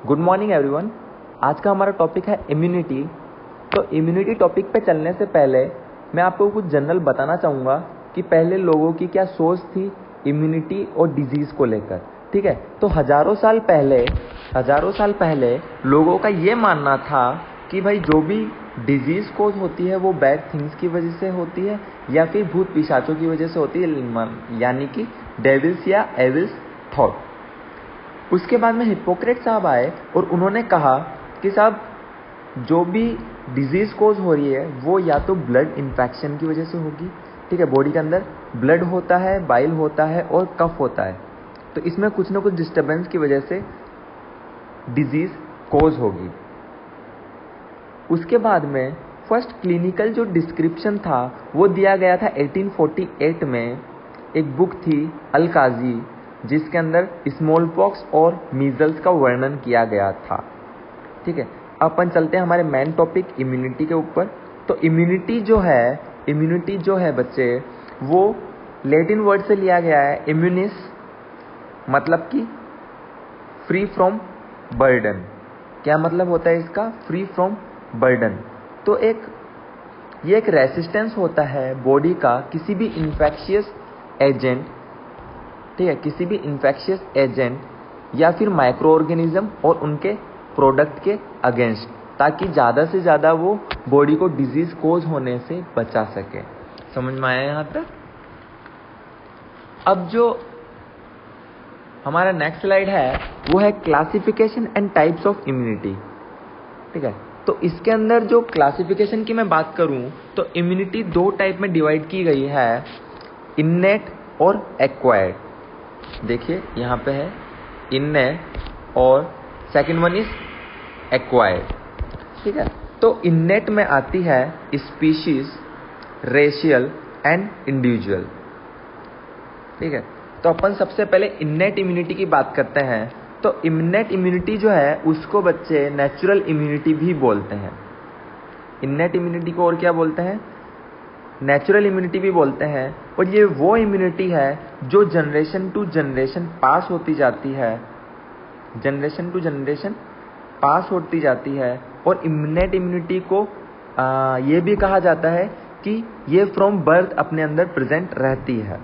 Good morning everyone. आज का हमारा टॉपिक है इम्यूनिटी। तो इम्यूनिटी टॉपिक पे चलने से पहले मैं आपको कुछ जनरल बताना चाहूँगा कि पहले लोगों की क्या सोच थी इम्यूनिटी और डिजीज़ को लेकर। ठीक है, तो हज़ारों साल पहले लोगों का ये मानना था कि भाई जो भी डिजीज़ कोज होती है वो बैड थिंग्स की वजह से होती है या फिर भूत पिशाचों की वजह से होती है, यानी कि डेविल्स या एविल्स थॉट। उसके बाद में हिप्पोक्रेट साहब आए और उन्होंने कहा कि साहब जो भी डिजीज़ कोज हो रही है वो या तो ब्लड इन्फेक्शन की वजह से होगी। ठीक है, बॉडी के अंदर ब्लड होता है, बाइल होता है और कफ होता है, तो इसमें कुछ ना कुछ डिस्टर्बेंस की वजह से डिजीज़ कोज होगी। उसके बाद में फर्स्ट क्लिनिकल जो डिस्क्रिप्शन था वो दिया गया था 1848 में। एक बुक थी अल-काज़ी जिसके अंदर स्मॉल पॉक्स और मीजल्स का वर्णन किया गया था। ठीक है, अपन चलते हैं हमारे मेन टॉपिक इम्यूनिटी के ऊपर। तो इम्यूनिटी जो है बच्चे, वो लैटिन वर्ड से लिया गया है इम्यूनिस, मतलब कि फ्री फ्रॉम बर्डन। क्या मतलब होता है इसका? Free from burden. तो ये एक रेसिस्टेंस होता है बॉडी का किसी भी इन्फेक्शियस एजेंट, ठीक है, किसी भी इन्फेक्शियस एजेंट या फिर माइक्रो ऑर्गेनिज्म और उनके प्रोडक्ट के अगेंस्ट, ताकि ज़्यादा से ज़्यादा वो बॉडी को डिजीज कोज होने से बचा सके। समझ में आया यहाँ तक? अब जो हमारा नेक्स्ट स्लाइड है वो है classification and types of immunity. ठीक है, तो इसके अंदर जो क्लासिफिकेशन की मैं बात करूं तो इम्यूनिटी दो टाइप में डिवाइड की गई है, इन्नेट और एक्वायर्ड। देखिए यहाँ पे है इन्नेट और सेकंड वन इज एक्वायर्ड। ठीक है, तो इन्नेट में आती है स्पीशीज, रेशियल एंड इंडिविजुअल। ठीक है, तो अपन सबसे पहले इन्नेट इम्यूनिटी की बात करते हैं। तो इन्नेट इम्यूनिटी जो है उसको बच्चे नेचुरल इम्यूनिटी भी बोलते हैं। इन्नेट इम्यूनिटी को और क्या बोलते हैं? नेचुरल इम्यूनिटी भी बोलते हैं। और ये वो इम्यूनिटी है जो जनरेशन टू जनरेशन पास होती जाती है, जनरेशन टू जनरेशन पास होती जाती है। और इन्नेट इम्यूनिटी को ये भी कहा जाता है कि ये फ्रॉम बर्थ अपने अंदर प्रेजेंट रहती है।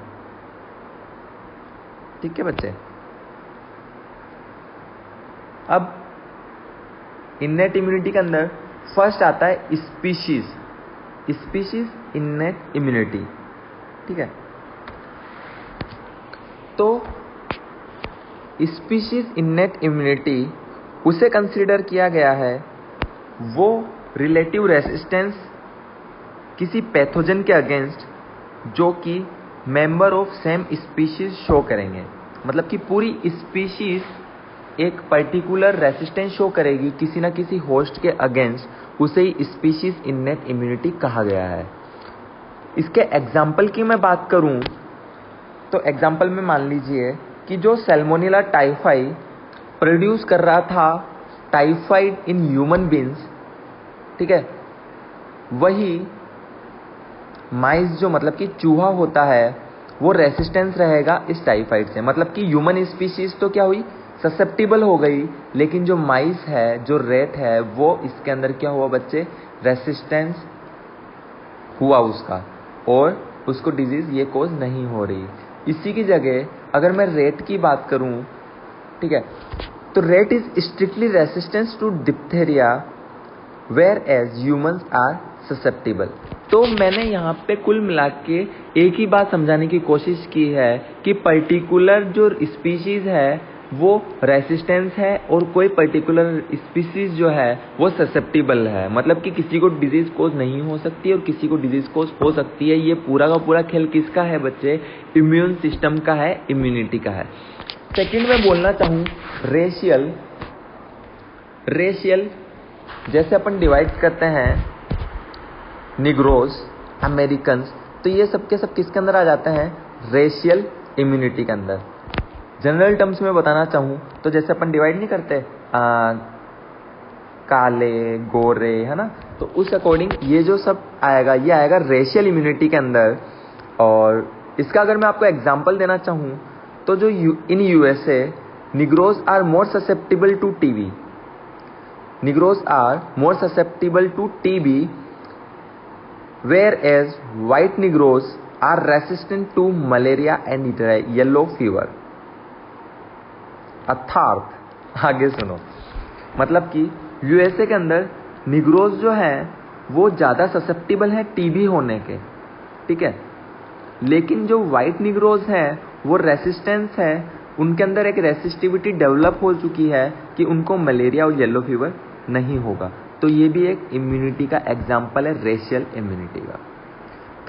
ठीक है बच्चे, अब इन्नेट इम्यूनिटी के अंदर फर्स्ट आता है स्पीशीज इन्नेट इम्यूनिटी। ठीक है, तो स्पीशीज इन्नेट इम्यूनिटी उसे कंसीडर किया गया है वो रिलेटिव रेसिस्टेंस किसी पैथोजन के अगेंस्ट जो कि member of same species show करेंगे। मतलब कि पूरी स्पीशीज एक पर्टिकुलर रेसिस्टेंस शो करेगी किसी ना किसी होस्ट के अगेंस्ट, उसे ही स्पीशीज इन्नेट इम्यूनिटी कहा गया है। इसके एग्जाम्पल की मैं बात करूं तो एग्जाम्पल में मान लीजिए कि जो सैल्मोनेला टाइफाई प्रोड्यूस कर रहा था टाइफाइड इन ह्यूमन बींग्स, ठीक है, वही माइस जो मतलब कि चूहा होता है वो रेसिस्टेंस रहेगा इस टाइफाइड से। मतलब कि ह्यूमन स्पीशीज तो क्या हुई, ससेप्टिबल हो गई, लेकिन जो माइस है, जो रेट है, वो इसके अंदर क्या हुआ बच्चे, रेसिस्टेंस हुआ उसका, और उसको डिजीज ये कोज नहीं हो रही। इसी की जगह अगर मैं रेट की बात करूं, ठीक है, तो rat is strictly resistance to diphtheria whereas humans are susceptible. तो मैंने यहाँ पे कुल मिला के एक ही बात समझाने की कोशिश की है कि पर्टिकुलर जो स्पीशीज है वो रेसिस्टेंस है और कोई पर्टिकुलर स्पीशीज जो है वो ससेप्टिबल है। मतलब कि किसी को डिजीज कोज नहीं हो सकती और किसी को डिजीज कोज हो सकती है। ये पूरा का पूरा खेल किसका है बच्चे? इम्यून सिस्टम का है, इम्यूनिटी का है। सेकंड में बोलना चाहूँ रेशियल जैसे अपन डिवाइड करते हैं निग्रोज, अमेरिकन्स, तो ये सब के सब किसके अंदर आ जाते हैं? रेशियल इम्यूनिटी के अंदर। जनरल टर्म्स में बताना चाहूँ तो जैसे अपन डिवाइड नहीं करते काले, गोरे, है ना, तो उस अकॉर्डिंग ये जो सब आएगा ये आएगा रेशियल इम्यूनिटी के अंदर। और इसका अगर मैं आपको एग्जांपल देना चाहूँ तो जो in USA Negroes are more susceptible to TB. Negroes are more susceptible to TB, whereas white Negroes are resistant to malaria and yellow fever. अर्थात आगे सुनो, मतलब कि यूएसए के अंदर निग्रोज जो है वो ज़्यादा ससेप्टिबल है टीबी होने के, ठीक है, लेकिन जो वाइट निग्रोज है वो रेसिस्टेंस है, उनके अंदर एक रेसिस्टिविटी डेवलप हो चुकी है कि उनको मलेरिया और येलो फीवर नहीं होगा। तो ये भी एक इम्यूनिटी का एग्जाम्पल है, रेशियल इम्यूनिटी का।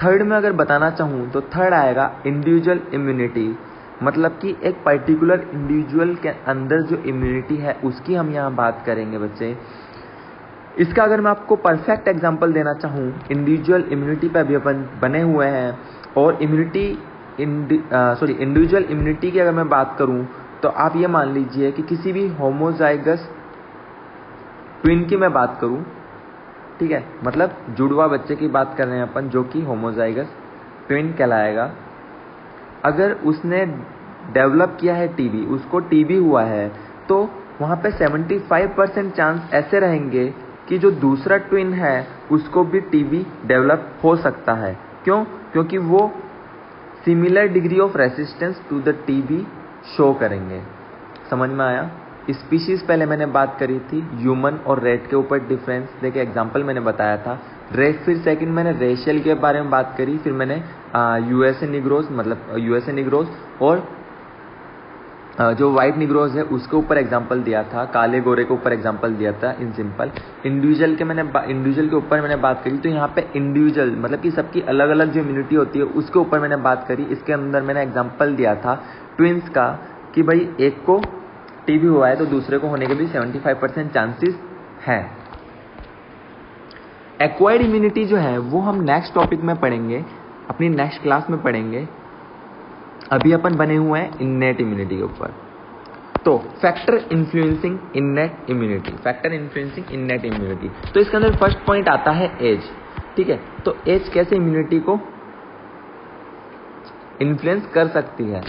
थर्ड में अगर बताना चाहूँ तो थर्ड आएगा इंडिविजुअल इम्यूनिटी, मतलब कि एक पर्टिकुलर इंडिविजुअल के अंदर जो इम्यूनिटी है उसकी हम यहाँ बात करेंगे बच्चे। इसका अगर मैं आपको परफेक्ट एग्जांपल देना चाहूँ, इंडिविजुअल इम्यूनिटी पे अभी अपन बने हुए हैं, और इंडिविजुअल इम्यूनिटी की अगर मैं बात करूँ तो आप ये मान लीजिए कि किसी भी होमोजाइगस ट्विन की मैं बात करूँ, ठीक है, मतलब जुड़वा बच्चे की बात कर रहे हैं अपन, जो कि होमोजाइगस ट्विन कहलाएगा। अगर उसने डेवलप किया है टीबी, उसको टीबी हुआ है, तो वहाँ पे 75% चांस ऐसे रहेंगे कि जो दूसरा ट्विन है उसको भी टीबी डेवलप हो सकता है। क्यों? क्योंकि वो similar degree of resistance to the TB show करेंगे। समझ में आया? स्पीशीज पहले मैंने बात करी थी, ह्यूमन और रेड के ऊपर डिफरेंस देके एग्जांपल मैंने बताया था। रेड, फिर सेकंड मैंने रेशियल के बारे में बात करी, फिर मैंने यूएसए निग्रोज, मतलब यूएसए निग्रोज और जो वाइट निग्रोज है उसके ऊपर एग्जांपल दिया था, काले गोरे के ऊपर एग्जांपल दिया था इन सिंपल। इंडिविजुअल के ऊपर मैंने बात करी, तो यहाँ पे इंडिविजुअल मतलब कि सबकी अलग अलग जो इम्यूनिटी होती है उसके ऊपर मैंने बात करी। इसके अंदर मैंने एग्जांपल दिया था ट्विंस का, कि भाई एक को टीबी हुआ है तो दूसरे को होने के भी 75% चांसेस हैं। एक्वायर्ड इम्यूनिटी जो है वो हम नेक्स्ट टॉपिक में पढ़ेंगे, अपनी नेक्स्ट क्लास में पढ़ेंगे। अभी अपन बने हुए हैं इन्नेट इम्यूनिटी के ऊपर। तो factor influencing innate immunity, factor influencing innate immunity, तो इसके अंदर फर्स्ट पॉइंट आता है एज, ठीक है। तो एज कैसे इम्यूनिटी को इन्फ्लुएंस कर सकती है?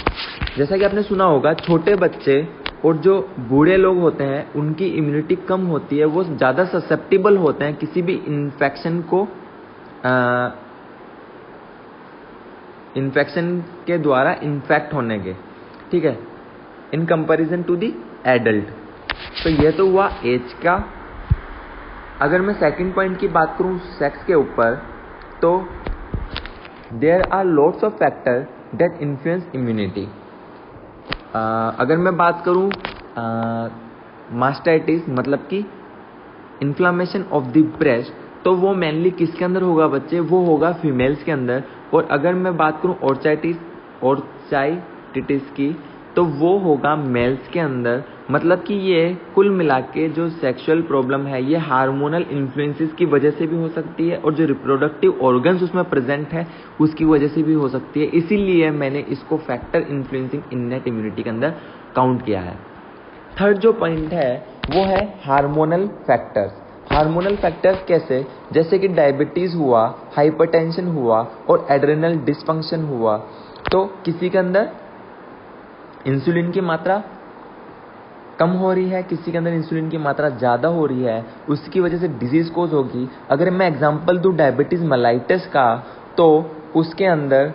जैसा कि आपने सुना होगा, छोटे बच्चे और जो बूढ़े लोग होते हैं उनकी इम्यूनिटी कम होती है, वो ज़्यादा ससेप्टिबल होते हैं किसी भी इन्फेक्शन को, इन्फेक्शन के द्वारा इन्फेक्ट होने के, ठीक है, in comparison to the adult. तो ये तो हुआ एज का। अगर मैं सेकंड पॉइंट की बात करूं सेक्स के ऊपर, तो there are lots of factor that influence immunity. अगर मैं बात करूं मास्टाइटिस, मतलब कि इन्फ्लामेशन ऑफ द ब्रेस्ट, तो वो मेनली किसके अंदर होगा बच्चे? वो होगा फीमेल्स के अंदर। और अगर मैं बात करूं ऑर्चाइटिस की, तो वो होगा मेल्स के अंदर। मतलब कि ये कुल मिला के जो सेक्सुअल प्रॉब्लम है ये हार्मोनल इन्फ्लुएंसेस की वजह से भी हो सकती है, और जो रिप्रोडक्टिव ऑर्गन्स उसमें प्रेजेंट है उसकी वजह से भी हो सकती है। इसीलिए मैंने इसको फैक्टर इन्फ्लुएंसिंग इन्नेट इम्यूनिटी के अंदर काउंट किया है। थर्ड जो पॉइंट है वो है हार्मोनल फैक्टर्स। हार्मोनल फैक्टर्स कैसे? जैसे कि डायबिटीज हुआ, हाइपरटेंशन हुआ और एड्रेनल डिसफंक्शन हुआ, तो किसी के अंदर इंसुलिन की मात्रा कम हो रही है, किसी के अंदर इंसुलिन की मात्रा ज़्यादा हो रही है, उसकी वजह से डिजीज कोज होगी। अगर मैं एग्जांपल दूं डायबिटीज मेलाइटस का, तो उसके अंदर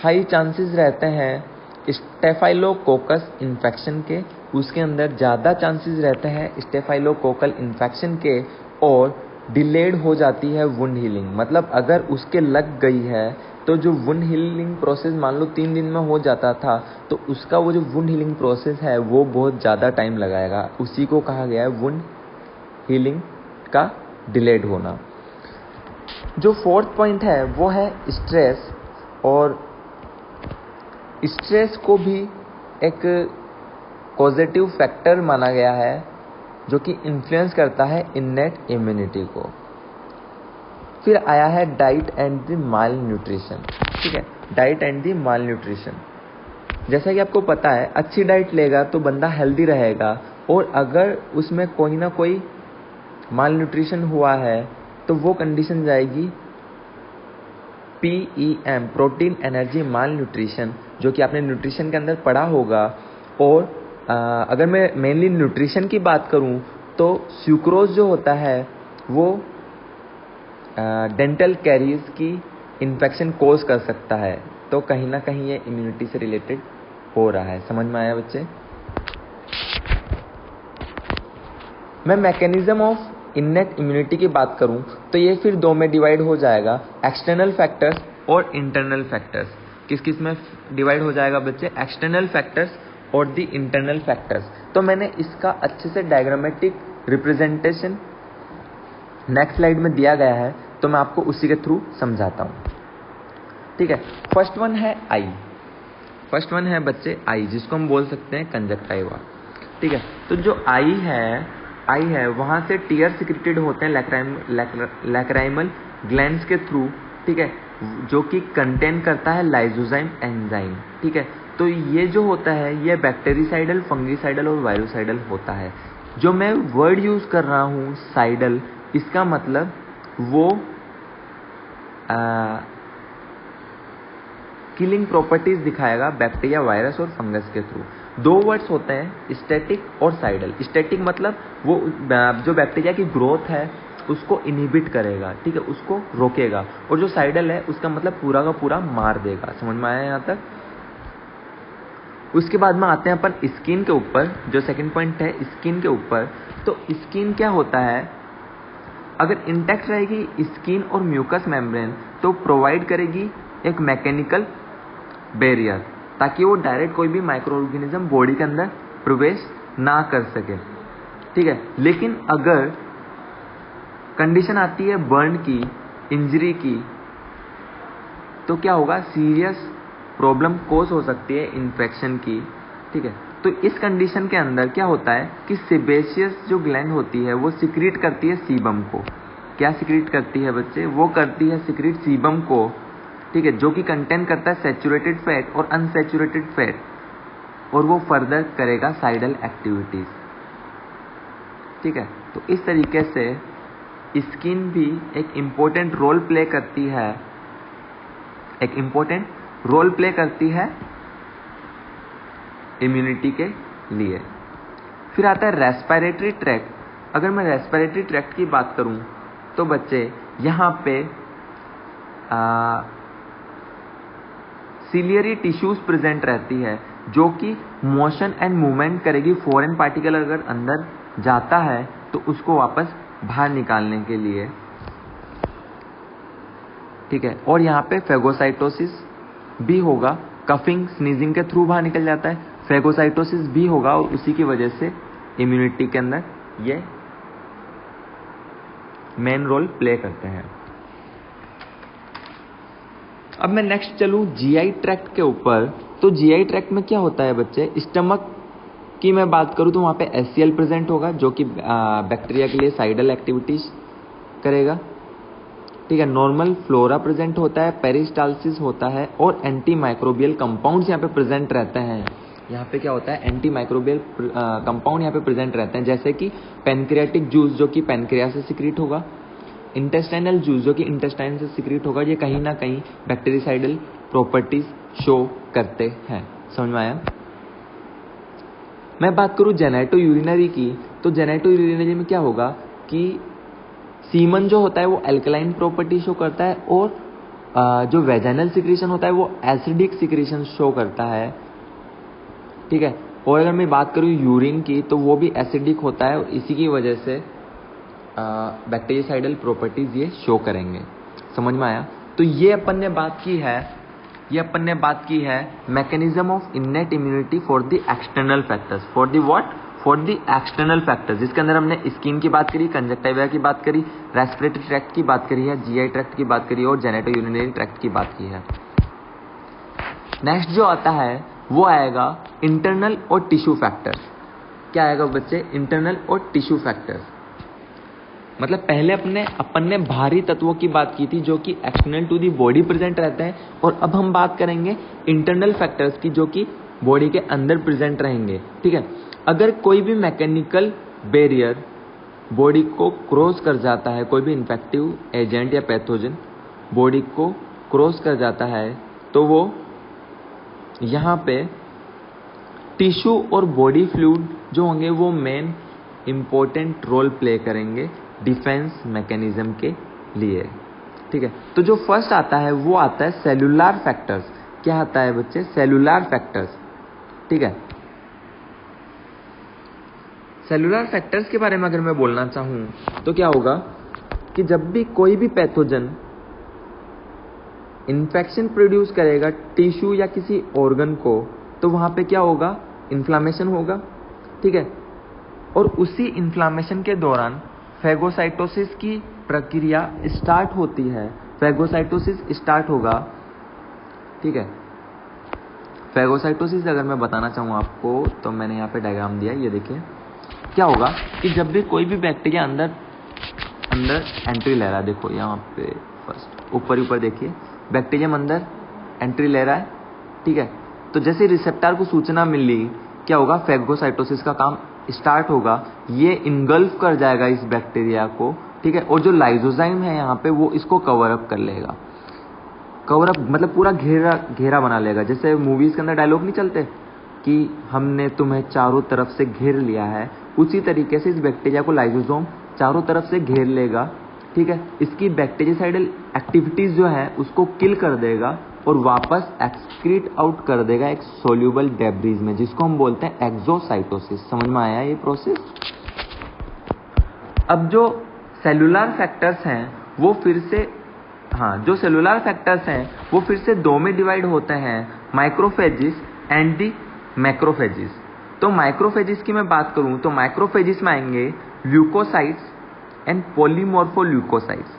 हाई चांसेस रहते हैं स्टेफाइलोकोकस इन्फेक्शन के, उसके अंदर ज़्यादा चांसेस रहते हैं स्टेफाइलोकोकल इन्फेक्शन के, और डिलेड हो जाती है वुंड हीलिंग। मतलब अगर उसके लग गई है तो जो वुंड हीलिंग प्रोसेस मान लो 3 दिन में हो जाता था, तो उसका वो जो वुंड हीलिंग प्रोसेस है वो बहुत ज़्यादा टाइम लगाएगा। उसी को कहा गया है वुंड हीलिंग का डिलेड होना। जो फोर्थ पॉइंट है वो है स्ट्रेस, और स्ट्रेस को भी एक पॉजिटिव फैक्टर माना गया है जो कि इन्फ्लुएंस करता है इन्नेट इम्यूनिटी को। फिर आया है diet and the mall nutrition, ठीक है, diet and the mall nutrition. जैसा कि आपको पता है, अच्छी डाइट लेगा तो बंदा हेल्दी रहेगा, और अगर उसमें कोई ना कोई माल न्यूट्रिशन हुआ है तो वो कंडीशन जाएगी PEM, प्रोटीन एनर्जी माल न्यूट्रिशन, जो कि आपने न्यूट्रिशन के अंदर पढ़ा होगा। और अगर मैं मेनली न्यूट्रिशन की बात करूं तो सुक्रोज जो होता है वो डेंटल कैरीज की इन्फेक्शन कोज कर सकता है। तो कहीं ना कहीं ये इम्यूनिटी से रिलेटेड हो रहा है। समझ में आया बच्चे? मैं मैकेनिज्म ऑफ इननेट इम्यूनिटी की बात करूं तो ये फिर दो में डिवाइड हो जाएगा, एक्सटर्नल फैक्टर्स और इंटरनल फैक्टर्स। किस किस में डिवाइड हो जाएगा बच्चे? एक्सटर्नल फैक्टर्स और दी इंटरनल फैक्टर्स। तो मैंने इसका अच्छे से डायग्रामेटिक रिप्रेजेंटेशन नेक्स्ट स्लाइड में दिया गया है, तो मैं आपको उसी के थ्रू समझाता हूं। ठीक है, फर्स्ट वन है आई। फर्स्ट वन है बच्चे आई, जिसको हम बोल सकते हैं कंजक्टाइवा। ठीक है, तो जो आई है वहां से टीयर सिक्रेटेड होते हैं लैक्राइमल ग्लैंड्स के थ्रू। ठीक है, जो कि कंटेन करता है लाइसोजाइम एंजाइम। ठीक है, तो ये जो होता है ये बैक्टीरिसाइडल, फंगिसाइडल और वायरोसाइडल होता है। जो मैं वर्ड यूज कर रहा हूं साइडल, इसका मतलब वो किलिंग प्रॉपर्टीज दिखाएगा बैक्टीरिया, वायरस और फंगस के थ्रू। दो वर्ड्स होते हैं, स्टैटिक और साइडल। स्टैटिक मतलब वो जो बैक्टीरिया की ग्रोथ है उसको इनहिबिट करेगा, ठीक है, उसको रोकेगा। और जो साइडल है उसका मतलब पूरा का पूरा मार देगा। समझ में आया यहाँ तक? उसके बाद में आते हैं अपन स्किन के ऊपर। जो सेकंड पॉइंट है स्किन के ऊपर, तो स्किन क्या होता है? अगर इंटैक्ट रहेगी स्किन और म्यूकस मेम्ब्रेन तो प्रोवाइड करेगी एक मैकेनिकल बैरियर, ताकि वो डायरेक्ट कोई भी माइक्रो ऑर्गेनिज्म बॉडी के अंदर प्रवेश ना कर सके। ठीक है, लेकिन अगर कंडीशन आती है बर्न की, इंजरी की, तो क्या होगा? सीरियस प्रॉब्लम कोज हो सकती है इन्फेक्शन की। ठीक है, तो इस कंडीशन के अंदर क्या होता है कि सेबेशियस जो ग्लैंड होती है वो सिक्रीट करती है सीबम को। क्या सिक्रीट करती है बच्चे? वो करती है सिक्रीट सीबम को। ठीक है, जो कि कंटेन करता है सैचुरेटेड फैट और अनसैचुरेटेड फैट, और वो फर्दर करेगा साइडल एक्टिविटीज। ठीक है, तो इस तरीके से स्किन भी एक इम्पोर्टेंट रोल प्ले करती है, एक इम्पोर्टेंट रोल प्ले करती है इम्यूनिटी के लिए। फिर आता है रेस्पिरेटरी ट्रैक्ट। अगर मैं रेस्पिरेटरी ट्रैक्ट की बात करूं तो बच्चे यहाँ पे सिलियरी टिश्यूज प्रेजेंट रहती है, जो कि मोशन एंड मूवमेंट करेगी। फॉरेन पार्टिकल अगर अंदर जाता है तो उसको वापस बाहर निकालने के लिए। ठीक है, और यहाँ पे फेगोसाइटोसिस भी होगा, कफिंग स्नीजिंग के थ्रू बाहर निकल जाता है, फेगोसाइटोसिस भी होगा, और उसी की वजह से इम्यूनिटी के अंदर ये मेन रोल प्ले करते हैं। अब मैं नेक्स्ट चलूं जीआई ट्रैक्ट के ऊपर। तो जीआई ट्रैक्ट में क्या होता है बच्चे? स्टमक की मैं बात करूं तो वहां पे एचसीएल प्रेजेंट होगा, जो कि बैक्टीरिया के लिए साइडल एक्टिविटीज करेगा। ठीक है, नॉर्मल फ्लोरा प्रेजेंट होता है, पेरिस्टाल्सिस होता है, और एंटी माइक्रोबियल कंपाउंड्स यहाँ पे प्रेजेंट रहते हैं। यहाँ पे क्या होता है? एंटी माइक्रोबियल कंपाउंड यहाँ पे प्रेजेंट रहते हैं, जैसे कि पेनक्रियाटिक जूस जो कि पेनक्रिया से सिक्रीट होगा, इंटेस्टाइनल जूस जो कि इंटेस्टाइन से सिक्रीट होगा। ये कहीं ना कहीं बैक्टीरिसाइडल प्रॉपर्टीज शो करते हैं। समझ में आया? मैं बात करूं जेनेटो यूरिनरी की, तो जेनेटो यूरिनरी में क्या होगा कि सीमन जो होता है वो एल्कलाइन प्रॉपर्टी शो करता है, और जो वेजाइनल सिक्रीशन होता है वो एसिडिक सिक्रीशन शो करता है। ठीक है, और अगर मैं बात करूं यूरिन की तो वो भी एसिडिक होता है, और इसी की वजह से बैक्टीरियासाइडल प्रॉपर्टीज ये शो करेंगे। समझ में आया? तो ये अपन ने बात की है mechanism of innate immunity for the external factors. For the what? For the external factors, जिसके अंदर हमने स्किन की बात करी, कंजक्टिवा की बात करी, रेस्पिरेटरी ट्रैक्ट की बात करी है, जीआई ट्रैक्ट की बात करी और जेनेटो यूरिनरी ट्रैक्ट की बात की है। नेक्स्ट जो आता है वो आएगा इंटरनल और टिश्यू फैक्टर्स। क्या आएगा बच्चे? इंटरनल और टिश्यू फैक्टर्स। मतलब पहले अपन ने बाहरी तत्वों की बात की थी जो कि external to the body present रहते हैं, और अब हम बात करेंगे इंटरनल फैक्टर्स की, जो कि बॉडी के अंदर प्रेजेंट रहेंगे। ठीक है, अगर कोई भी मैकेनिकल बैरियर बॉडी को क्रॉस कर जाता है, कोई भी इन्फेक्टिव एजेंट या पैथोजन बॉडी को क्रॉस कर जाता है, तो वो यहाँ पे टिश्यू और बॉडी फ्लूइड जो होंगे वो मेन इम्पोर्टेंट रोल प्ले करेंगे डिफेंस मैकेनिज्म के लिए। ठीक है, तो जो फर्स्ट आता है वो आता है सेलुलर फैक्टर्स। क्या आता है बच्चे? Cellular factors. ठीक है, सेलुलर फैक्टर्स के बारे में अगर मैं बोलना चाहूं तो क्या होगा कि जब भी कोई भी पैथोजन इन्फेक्शन प्रोड्यूस करेगा टिश्यू या किसी ऑर्गन को, तो वहां पे क्या होगा? इन्फ्लामेशन होगा। ठीक है, और उसी इन्फ्लामेशन के दौरान फेगोसाइटोसिस की प्रक्रिया स्टार्ट होती है। फेगोसाइटोसिस स्टार्ट होगा। ठीक है, फेगोसाइटोसिस अगर मैं बताना चाहूँ आपको तो मैंने यहाँ पे डायग्राम दिया, ये देखिए। क्या होगा कि जब भी कोई भी बैक्टीरिया अंदर एंट्री ले रहा है, देखो यहाँ पे फर्स्ट ऊपर देखिए, बैक्टीरियम अंदर एंट्री ले रहा है। ठीक है, तो जैसे रिसेप्टर को सूचना मिली, क्या होगा? फेगोसाइटोसिस का काम स्टार्ट होगा। ये इनगल्फ कर जाएगा इस बैक्टीरिया को। ठीक है, और जो लाइजोजाइम है यहाँ पे वो इसको कवर अप कर लेगा। कवर अप मतलब पूरा घेरा बना लेगा। जैसे मूवीज के अंदर डायलॉग नहीं चलते कि हमने तुम्हें चारों तरफ से घेर लिया है, उसी तरीके से इस बैक्टीरिया को लाइजोसोम चारों तरफ से घेर लेगा। ठीक है, इसकी बैक्टीरियासाइडल एक्टिविटीज जो है उसको किल कर देगा और वापस एक्सक्रीट आउट कर देगा एक सोल्यूबल डेब्रीज में, जिसको हम बोलते हैं एक्सोसाइटोसिस। समझ में आया ये प्रोसेस? अब जो सेलुलर फैक्टर्स हैं वो फिर से जो सेलुलर फैक्टर्स हैं वो फिर से दो में डिवाइड होते हैं, माइक्रोफेजिस एंड दी मैक्रोफेजिस। तो माइक्रोफेजिस की मैं बात करूं तो माइक्रोफेजिस में आएंगे ल्यूकोसाइट्स एंड पॉलीमॉर्फोल्यूकोसाइट्स।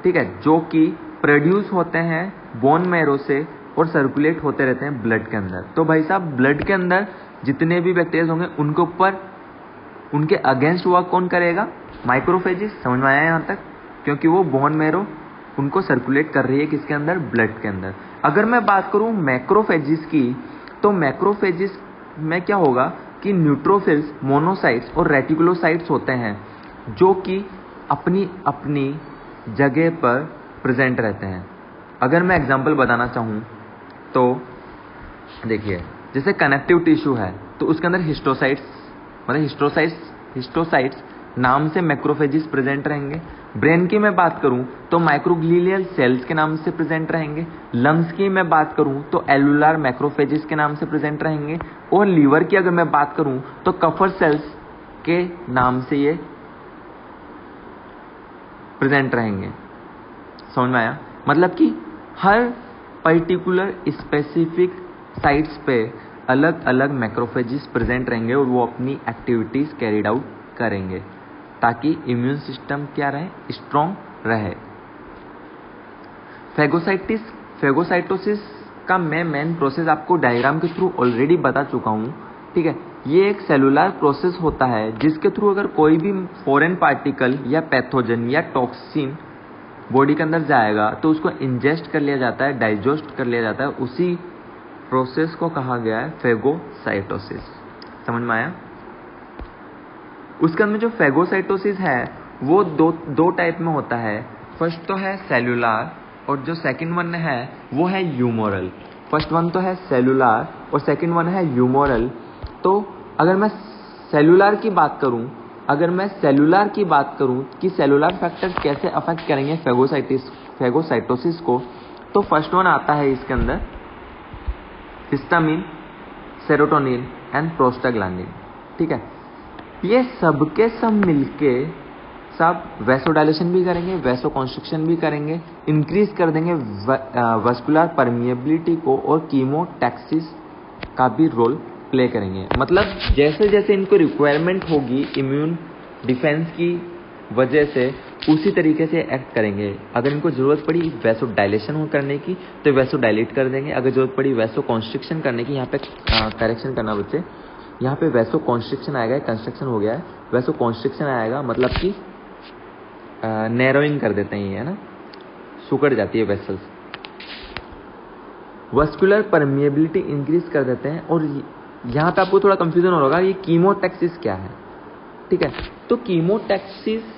ठीक है, जो कि प्रोड्यूस होते हैं बोन मैरो से और सर्कुलेट होते रहते हैं ब्लड के अंदर। तो भाई साहब, ब्लड के अंदर जितने भी बैक्टीरिया होंगे उनके ऊपर उनके अगेंस्ट वर्क कौन करेगा? माइक्रोफेजिस। समझ में आया यहाँ तक? क्योंकि वो बोन मैरो उनको सर्कुलेट कर रही है किसके अंदर? ब्लड के अंदर। अगर मैं बात करूं मैक्रोफेजिस की, तो मैक्रोफेजिस में क्या होगा कि न्यूट्रोफिल्स, मोनोसाइट्स और रेटिकुलोसाइट्स होते हैं जो कि अपनी अपनी जगह पर प्रेजेंट रहते हैं। अगर मैं एग्जांपल बताना चाहूं तो देखिए, जैसे कनेक्टिव टिश्यू है तो उसके अंदर हिस्टोसाइट्स नाम से मैक्रोफेजिस प्रेजेंट रहेंगे। ब्रेन की मैं बात करूं तो माइक्रोग्लियल सेल्स के नाम से प्रेजेंट रहेंगे। लंग्स की मैं बात करूं तो एलुलर मैक्रोफेजिस के नाम से प्रेजेंट रहेंगे। और लीवर की अगर मैं बात करूं तो कफर सेल्स के नाम से ये प्रेजेंट रहेंगे। समझ में आया? मतलब कि हर पर्टिकुलर स्पेसिफिक साइट्स पे अलग अलग मैक्रोफेजिस प्रेजेंट रहेंगे और वो अपनी एक्टिविटीज कैरिड आउट करेंगे ताकि इम्यून सिस्टम क्या रहे? स्ट्रॉन्ग रहे। फेगोसाइटोसिस का मैं मेन प्रोसेस आपको डायग्राम के थ्रू ऑलरेडी बता चुका हूं। ठीक है, ये एक सेलुलर प्रोसेस होता है जिसके थ्रू अगर कोई भी फॉरेन पार्टिकल या पैथोजन या टॉक्सिन बॉडी के अंदर जाएगा तो उसको इंजेस्ट कर लिया जाता है, डाइजेस्ट कर लिया जाता है। उसी प्रोसेस को कहा गया है फेगोसाइटोसिस। समझ में आया? उसके अंदर जो फेगोसाइटोसिस है वो दो टाइप में होता है। फर्स्ट तो है सेलुलर और जो सेकंड वन है वो है ह्यूमोरल। फर्स्ट वन तो है सेलुलर और सेकंड वन है ह्यूमोरल। तो अगर मैं सेलुलर की बात करूं कि सेलुलर फैक्टर्स कैसे अफेक्ट करेंगे फेगोसाइटोसिस को, तो फर्स्ट वन आता है इसके अंदर हिस्टामिन, सेरोटोनिन एंड प्रोस्टाग्लैंडिन। ठीक है, ये सबके सब मिलके सब वैसोडाइलेशन भी करेंगे, वैसोकॉन्स्ट्रिक्शन भी करेंगे, इंक्रीज कर देंगे वस्कुलर परमिएबिलिटी को और कीमोटैक्सिस का भी रोल प्ले करेंगे। मतलब जैसे जैसे इनको रिक्वायरमेंट होगी इम्यून डिफेंस की वजह से उसी तरीके से एक्ट करेंगे। अगर इनको जरूरत पड़ी वैसोडाइलेशन करने की तो वैसोडाइलेट कर देंगे। अगर जरूरत पड़ी वैसोकॉन्स्ट्रिक्शन करने की, यहाँ पे करेक्शन करना बच्चे, यहाँ पे वैसोकॉन्स्ट्रिक्शन आएगा, कंस्ट्रक्शन हो गया है, वैसोकॉन्स्ट्रिक्शन आएगा मतलब कि नैरोइंग कर देते हैं, ये है ना, सुकड़ जाती है वेसल्स। वस्कुलर परमिएबिलिटी इंक्रीज कर देते हैं। और यहाँ पे आपको थोड़ा कंफ्यूजन हो रहा, ये कीमोटैक्सिस क्या है? ठीक है, तो कीमोटैक्सिस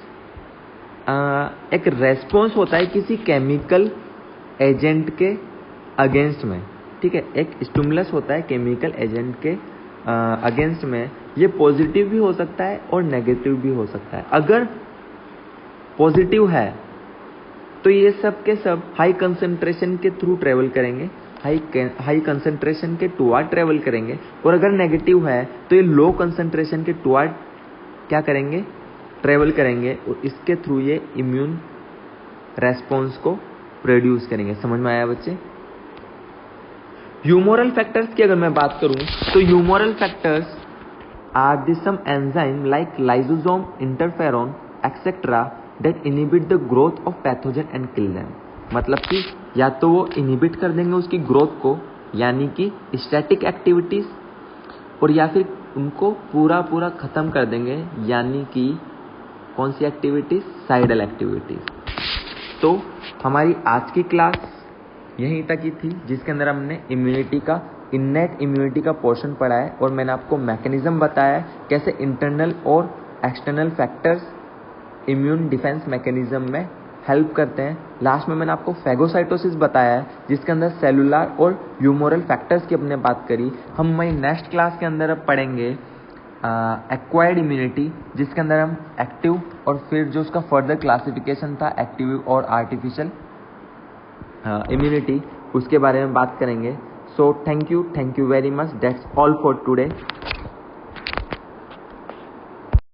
एक रेस्पॉन्स होता है किसी केमिकल एजेंट के अगेंस्ट में। ठीक है, एक स्टिमुलस होता है केमिकल एजेंट के अगेंस्ट में ये पॉजिटिव भी हो सकता है और नेगेटिव भी हो सकता है। अगर पॉजिटिव है तो ये सब के सब हाई कंसंट्रेशन के थ्रू ट्रेवल करेंगे, हाई कंसंट्रेशन के टुवर्ड ट्रेवल करेंगे, और अगर नेगेटिव है तो ये लो कंसंट्रेशन के टुवर्ड क्या करेंगे, ट्रेवल करेंगे, और इसके थ्रू ये इम्यून रेस्पॉन्स को प्रोड्यूस करेंगे। समझ में आया बच्चे? ह्यूमोरल फैक्टर्स की अगर मैं बात करूं तो humoral factors are the some enzyme like lysosome, interferon etcetera that inhibit the growth of pathogen and kill them. मतलब कि या तो वो इनहिबिट कर देंगे उसकी ग्रोथ को, यानी कि स्टैटिक एक्टिविटीज, और या फिर उनको पूरा खत्म कर देंगे, यानी कि कौन सी एक्टिविटीज, साइडल एक्टिविटीज। तो हमारी आज की क्लास यहीं तक ही थी, जिसके अंदर हमने इम्यूनिटी का, इन्नेट इम्यूनिटी का पोर्शन पढ़ा है, और मैंने आपको मैकेनिज्म बताया है कैसे इंटरनल और external factors immune defence mechanism में हेल्प करते हैं। लास्ट में मैंने आपको फैगोसाइटोसिस बताया है, जिसके अंदर सेलुलर और ह्यूमोरल फैक्टर्स की हमने बात करी। हम हमारी नेक्स्ट क्लास के अंदर अब पढ़ेंगे एक्वायर्ड इम्यूनिटी, जिसके अंदर हम एक्टिव और फिर जो उसका फर्दर क्लासिफिकेशन था एक्टिव और आर्टिफिशियल इम्यूनिटी, उसके बारे में बात करेंगे। So thank you very much, that's all for today.